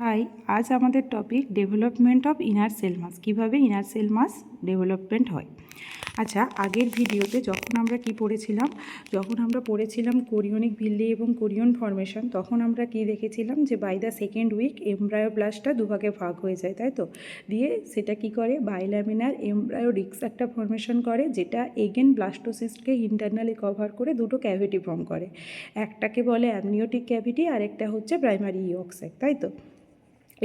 High, আজ আমাদের topic development of inner cell mass. কীভাবে ইনার সেল মাস ডেভেলপমেন্ট হয়। আচ্ছা, আগের ভিডিওতে যখন আমরা পড়েছিলাম কোরিয়নিক ভিল্লি এবং কোরিয়ন ফর্মেশন, তখন আমরা কি দেখেছিলাম যে বাই দ্য সেকেন্ড উইক এমব্রায়োব্লাস্টটা দুভাগে ভাগ হয়ে যায়, তাই তো। দিয়ে সেটা কি করে, বাইল্যামিনার এমব্রায়ো ডিস্ক একটা ফর্মেশন করে, যেটা এগেন ব্লাস্টোসিস্টকে ইন্টারনালি কভার করে দুটো ক্যাভিটি ফর্ম করে। একটাকে বলে অ্যামনিওটিক ক্যাভিটি, আর একটা হচ্ছে প্রাইমারি ইয়ক স্যাক, তাই তো।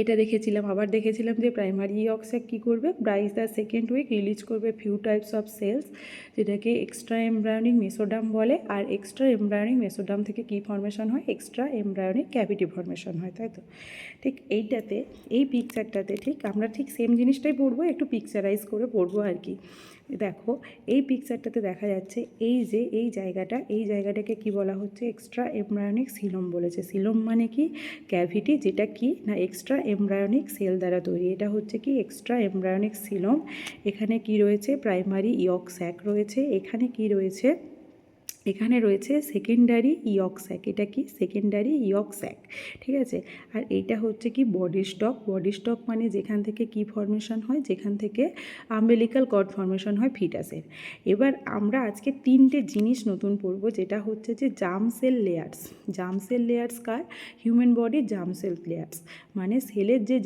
এটা দেখেছিলাম। আবার দেখেছিলাম যে প্রাইমারি ইয়ক স্যাক কী করবে, বাইস দ্য সেকেন্ড উইক রিলিজ করবে ফিউ টাইপস অফ সেলস, যেটাকে এক্সট্রা এমব্রায়োনিক মেসোডাম বলে। আর এক্সট্রা এমব্রায়োনিক মেসোডাম থেকে কী ফর্মেশন হয়, এক্সট্রা এমব্রায়োনিক ক্যাভিটি ফর্মেশন হয়, তাই তো। ঠিক এইটাতে, এই পিকচারটাতে আমরা ঠিক সেম জিনিসটাই পড়বো, একটু পিকচারাইজ করে পড়বো আর কি। দেখো, এই পিকচারটাতে দেখা যাচ্ছে এই জায়গাটাকে কি বলা হচ্ছে, এক্সট্রা এমব্রায়োনিক সিলোম বলেছে। সিলোম মানে কি, ক্যাভিটি, যেটা কি না এক্সট্রা এমব্রায়োনিক সেল দ্বারা তৈরি। এটা হচ্ছে কি এক্সট্রা এমব্রায়োনিক সিলোম। এখানে কি রয়েছে, প্রাইমারি ইয়ক স্যাক রয়েছে। এখানে কি রয়েছে, এখানে রয়েছে সেকেন্ডারি ইয়ক স্যাক। এটা কি সেকেন্ডারি ইয়ক স্যাক, ঠিক আছে। আর এইটা হচ্ছে কি বডি স্টক। বডি স্টক মানে যেখান থেকে কি ফর্মেশন হয়, যেখান থেকে আম্বেলিকাল কর্ড ফর্মেশন হয় ফিটাসের। এবার আমরা আজকে তিনটে জিনিস নতুন পড়বো, যেটা হচ্ছে যে germ cell layers. Germ cell layers কার, human body germ cell layers, মানে সেলের যে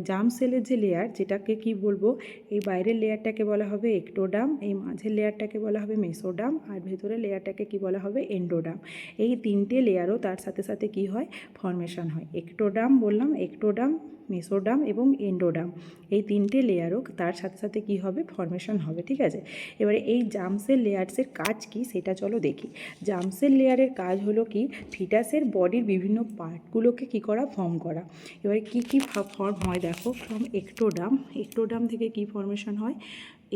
জার্ম সেলের যে লেয়ার, যেটাকে কি বলবো, এই বাইরের লেয়ারটাকে বলা হবে একটোডাম, এই মাঝের লেয়ারটাকে বলা হবে মেসোডাম, আর ভেতরের লেয়ারটাকে কি বলা হবে এন্ডোডাম। এই তিনটে লেয়ারও তার সাথে সাথে কি হয়, ফর্মেশন হয়। একটোডাম বললাম, একটোডাম, মেসোডাম এবং এন্ডোডাম, এই তিনটে লেয়ারও তার সাথে সাথে কী হবে, ফর্মেশন হবে, ঠিক আছে। এবারে এই জার্ম সেল লেয়ার্সের কাজ কি সেটা চলো দেখি। জার্ম সেল লেয়ারের কাজ হলো কি, ফিটাসের বডির বিভিন্ন পার্টগুলোকে কি করা, ফর্ম করা। এবারে কী কী ফর্ম হয় দেখো, ফ্রম একটোডাম। একটোডাম থেকে কি ফর্মেশন হয়,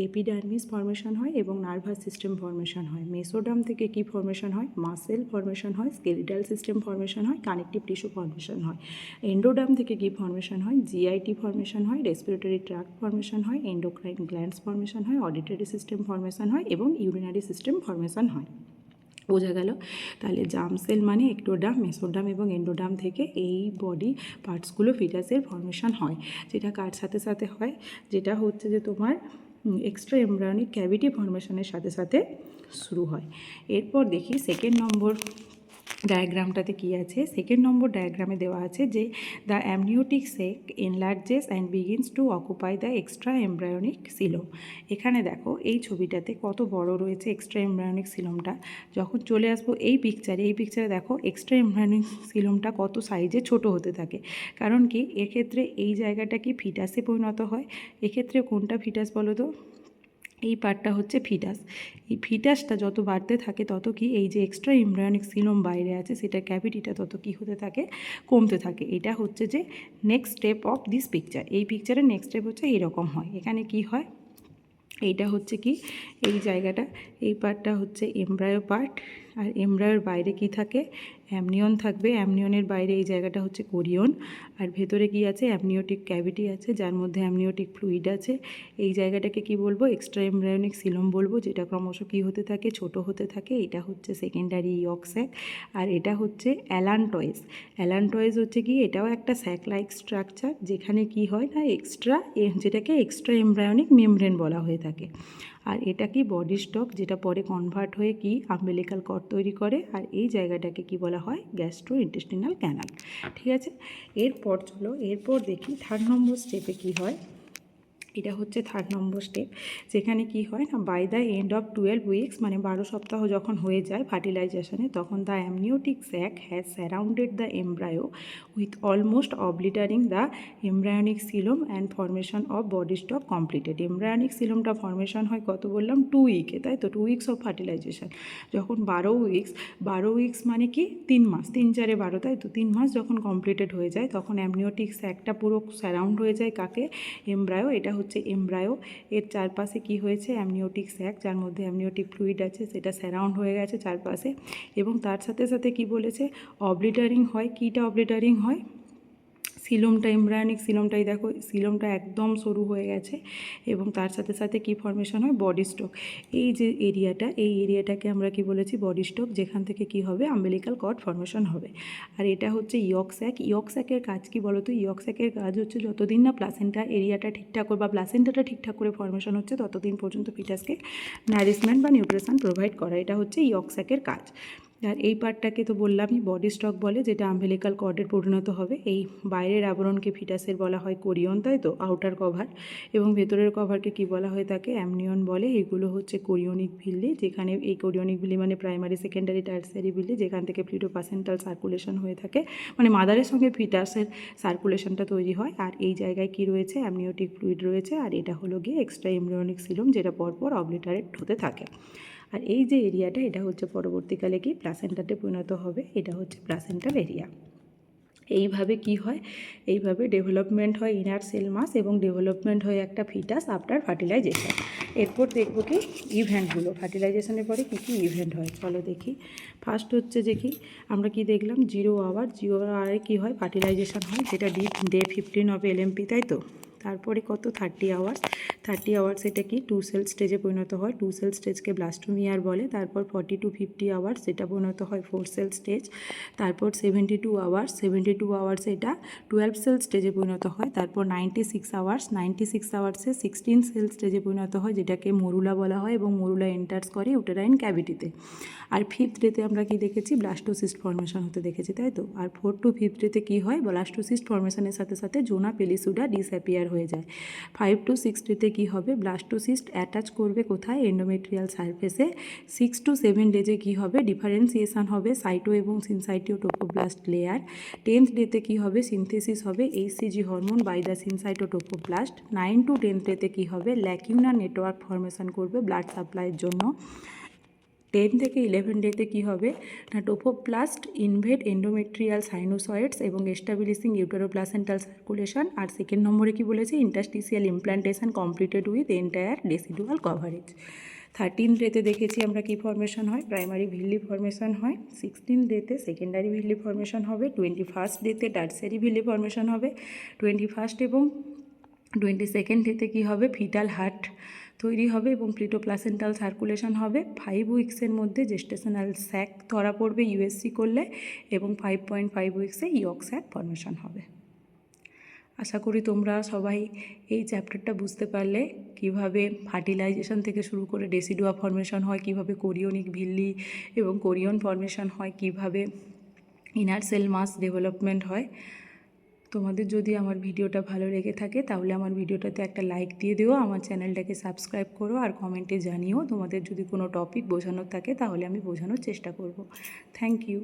এপিডার্মিস ফর্মেশন হয় এবং নার্ভাস সিস্টেম ফর্মেশন হয়। মেসোডাম থেকে কি ফর্মেশন হয়, মাসেল ফর্মেশন হয়, স্কেলিটাল সিস্টেম ফর্মেশন হয়, কানেকটিভ টিস্যু ফর্মেশন হয়। এন্ডোডাম থেকে কি ফর্মেশন হয়, জিআইটি ফর্মেশন হয়, রেসপিরেটরি ট্র্যাক্ট ফর্মেশন হয়, এন্ডোক্রাইন গ্ল্যান্ডস ফর্মেশন হয়, অডিটরি সিস্টেম ফর্মেশন হয় এবং ইউরিনারি সিস্টেম ফর্মেশন হয়। বোঝা গেল। তাহলে জার্ম সেল মানে একটোডাম, মেসোডাম এবং এন্ডোডাম থেকে এই বডি পার্টসগুলো ফিটাসের ফর্মেশন হয়। যেটা কার সাথে সাথে হয়, যেটা হচ্ছে যে তোমার এক্সট্রা এমব্রায়োনিক ক্যাভিটি ফর্মেশনের সাথে সাথে শুরু হয়। এরপর দেখি সেকেন্ড নম্বর ডায়াগ্রামটাতে কী আছে। সেকেন্ড নম্বর ডায়াগ্রামে দেওয়া আছে যে the amniotic sac enlarges and begins to occupy the extra embryonic coelom. এখানে দেখো এই ছবিটাতে কত বড় রয়েছে এক্সট্রা এমব্রায়োনিক সিলোমটা। যখন চলে আসবো এই পিকচারে দেখো এক্সট্রা এমব্রায়োনিক সিলোমটা কত সাইজে ছোট হতে থাকে। কারণ কি, এক্ষেত্রে এই জায়গাটা কি ফিটাসে পরিণত হয়। এক্ষেত্রে কোনটা ফিটাস বলো তো, এই পার্টটা হচ্ছে ফিটাস। এই ফিটাসটা যত বাড়তে থাকে তত কি এই যে এক্সট্রা এমব্রায়োনিক সিলোম বাইরে আছে সেটার ক্যাভিটিটা তত কি হতে থাকে, কমতে থাকে। এটা হচ্ছে যে next step of this picture. এই পিকচারের নেক্সট স্টেপ হচ্ছে এইরকম হয়। এখানে কি হয়, এইটা হচ্ছে কি এই জায়গাটা, এই পার্টটা হচ্ছে এমব্রায়ো পার্ট। আর এমব্রায়োর বাইরে কি থাকে, অ্যামনিয়ন থাকবে। অ্যামনিয়নের বাইরে এই জায়গাটা হচ্ছে কোরিয়ন। আর ভেতরে কি আছে, অ্যামনিওটিক ক্যাভিটি আছে, যার মধ্যে অ্যামনিওটিক ফ্লুইড আছে। এই জায়গাটাকে কি বলবো, এক্সট্রা এমব্রায়োনিক সিলোম বলবো, যেটা ক্রমশ কী হতে থাকে, ছোট হতে থাকে। এটা হচ্ছে সেকেন্ডারি ইয়ক স্যাক। আর এটা হচ্ছে অ্যালান্টয়েস। অ্যালান্টয়েস হচ্ছে কি, এটাও একটা স্যাক লাইক স্ট্রাকচার, যেখানে কি হয় না যেটাকে এক্সট্রা এমব্রায়োনিক মেমব্রেন বলা হয়ে থাকে। আর এটা কি বডি স্টক, যেটা পরে কনভার্ট হয়ে কি আম্বেলিকাল কর্ড তৈরি করে। আর এই জায়গাটাকে কি বলা হয়, গ্যাস্ট্রো ইন্টেস্টিনাল ক্যানাল, ঠিক আছে। এরপর দেখি থার্ড নম্বর স্টেপে কি হয়। এটা হচ্ছে থার্ড নম্বর স্টেপ, যেখানে কি হয় না, by the end of 12 weeks, মানে 12 সপ্তাহ যখন হয়ে যায় ফার্টিলাইজেশনে, তখন the amniotic sac has surrounded the embryo with almost obliterating the embryonic coelom and formation of body stalk completed. Embryonic সিলোমটা ফর্মেশন হয় কত বললাম, 2 উইকে, তাই তো, 2 উইকস অফ ফার্টিলাইজেশন। যখন 12 উইকস মানে কি 3 মাস, 3 4 12, তাই তো, 3 মাস যখন কমপ্লিটেড হয়ে যায় তখন অ্যামনিওটিক স্যাকটা পুরো সারাউন্ড হয়ে যায় কাকে, এমব্রায়ো। এটা হচ্ছে এমব্রায়ো। এর চারপাশে কি হয়েছে, অ্যামনিওটিক স্যাক, যার মধ্যে অ্যামনিওটিক ফ্লুইড আছে, সেটা সারাউন্ড হয়ে গেছে চারপাশে। এবং তার সাথে সাথে কি বলেছে, অবলিটারিং হয়। কীটা অবলিটারিং হয়, সিলোমটা এমব্রায়োনিক সিলোমটাই দেখো, সিলোমটা একদম সরু হয়ে গেছে এবং তার সাথে সাথে কি ফর্মেশন হয়, বডি স্টক। এই যে এরিয়াটা, এই এরিয়াটাকে আমরা কি বলেছি, বডি স্টক, যেখান থেকে কি হবে, আম্বিলিকাল কর্ড ফর্মেশন হবে। আর এটা হচ্ছে ইয়ক স্যাক। ইয়ক স্যাকের কাজ কি বলো তো? ইয়ক স্যাকের কাজ হচ্ছে যতদিন না প্লাসেন্টা এরিয়াটা ঠিকঠাক করে বা প্লাসেন্টাটা ঠিকঠাক করে ফর্মেশন হচ্ছে ততদিন পর্যন্ত ফিটাসকে নারিশমেন্ট বা নিউট্রিশন প্রোভাইড করা। এটা হচ্ছে ইয়ক স্যাকের কাজ। আর এই পার্টটাকে তো বললামই বডি স্টক বলে, যেটা আম্বিলিকাল কর্ডের পরিণত হবে। এই বাইরের আবরণকে ফিটাসের বলা হয় কোরিয়ন, তাই তো, আউটার কভার, এবং ভেতরের কভারকে কি বলা হয়ে থাকে, অ্যামনিয়ন বলে। এগুলো হচ্ছে কোরিয়নিক ভিল্লি, যেখানে এই কোরিয়নিক ভিল্লি মানে প্রাইমারি, সেকেন্ডারি, টার্সিয়ারি ভিল্লি, যেখান থেকে প্লিটোপ্লাসেন্টাল সার্কুলেশন হয়ে থাকে, মানে মাদারের সঙ্গে ফিটাসের সার্কুলেশনটা তৈরি হয়। আর এই জায়গায় কি রয়েছে, অ্যামনিওটিক ফ্লুইড রয়েছে। আর এটা হলো গিয়ে এক্সট্রা এমব্রিয়নিক সিলোম, যেটা পরপর অবলিটারেট হতে থাকে। আর এই যে এরিয়াটা, এটা হচ্ছে পরবর্তীকালে কি প্লাসেন্টাতে পরিণত হবে। এটা হচ্ছে প্লাসেন্টাল এরিয়া। এইভাবে কি হয়, এইভাবে ডেভেলপমেন্ট হয় ইনার সেল মাস এবং ডেভেলপমেন্ট হয় একটা ফিটাস আফটার ফার্টিলাইজেশন। এরপর দেখবো কি ইভেন্টগুলো, ফার্টিলাইজেশনের পরে কী কী ইভেন্ট হয়, চলো দেখি। ফার্স্ট হচ্ছে যে কি আমরা কি দেখলাম, 0 আওয়ার, 0 আওয়ারে কী হয়, ফার্টিলাইজেশন হয়, যেটা ডে 15 হবে এলএমপি, তাই তো। তারপরে কত, 30 আওয়ার্স। 30 আওয়ার্স এটা কি 2 সেল স্টেজে পরিণত হয়, 2 সেল স্টেজকে ব্লাস্টোমিয়ার বলে। তারপর 40 to 50 আওয়ার্স সেটা পরিণত হয় 4 সেল স্টেজ। তারপর 72 আওয়ার্স, 72 আওয়ার্স এটা 12 সেল স্টেজে পরিণত হয়। তারপর 96 আওয়ার্স, 96 আওয়ার্সে 16 সেল স্টেজে পরিণত হয়, যেটাকে মরুলা বলা হয়, এবং মরুলা এন্টার্স করে ইউটেরাইন ক্যাভিটিতে। আর 5th ডেতে আমরা কি দেখেছি, ব্লাস্টোসিস্ট ফর্মেশন হতে দেখেছি, তাই তো। আর 4 to 5th ডেতে কী হয়, ব্লাস্টোসিস্ট ফর্মেশনের সাথে সাথে জোনা পেলিসুডা ডিসঅ্যাপিয়ার হয়ে যায়। 5 to 6 ডেতে কী হবে, ব্লাস্টোসিস্ট অ্যাটাচ করবে কোথায়, এন্ডোমেট্রিয়াল সারফেসে। 6 to 7 ডেজে কী হবে, ডিফারেন্সিয়েশন হবে সাইটো এবং সিনসাইটিও টোপোব্লাস্ট লেয়ার। 10th ডেতে কী হবে, সিনথেসিস হবে HCG hormone by the syncytiotrophoblast. 9 to 10 ডেতে কী হবে, ল্যাকিউনার নেটওয়ার্ক ফর্মেশন করবে ব্লাড সাপ্লাইয়ের জন্য। 10 থেকে 11 ডেতে কী হবে না, টোপোপ্লাস্ট ইনভেড এন্ডোমেট্রিয়াল সাইনোসয়েডস এবং এস্টাবলিশিং ইউটেরোপ্লাসেন্টাল সার্কুলেশন। আর 2nd নম্বরে কী বলেছে, interstitial implantation completed with entire decidual coverage. 13 ডেতে দেখেছি আমরা কি ফর্মেশন হয়, প্রাইমারি ভিল্লি ফর্মেশন হয়। 16 ডেতে সেকেন্ডারি ভিল্লি ফর্মেশন হবে। 21st ডেতে টার্সিয়ারি ভিল্লি ফর্মেশন হবে। 21st এবং 22nd ডেতে কী হবে, ফিটাল হার্ট তৈরি হবে এবং প্লিটোপ্লাসেন্টাল সার্কুলেশন হবে। 5 উইক্সের মধ্যে জেস্টেশনাল স্যাক ধরা পড়বে ইউএসসি করলে, এবং 5.5 উইক্সে ইয়ক স্যাক ফর্মেশন হবে। আশা করি তোমরা সবাই এই চ্যাপ্টারটা বুঝতে পারলে, কিভাবে ফার্টিলাইজেশন থেকে শুরু করে ডেসিডুয়া ফর্মেশন হয়, কিভাবে কোরিয়নিক ভিল্লি এবং কোরিয়ন ফর্মেশন হয়, কিভাবে ইনার সেল মাস ডেভেলপমেন্ট হয়। তোমাদের যদি আমার ভিডিওটা ভালো লেগে থাকে তাহলে আমার ভিডিওটাতে একটা লাইক দিয়ে দিও, আমার চ্যানেলটাকে সাবস্ক্রাইব করো, আর কমেন্টে জানিও তোমাদের যদি কোনো টপিক বোঝানোর থাকে তাহলে আমি বোঝানোর চেষ্টা করব। Thank you.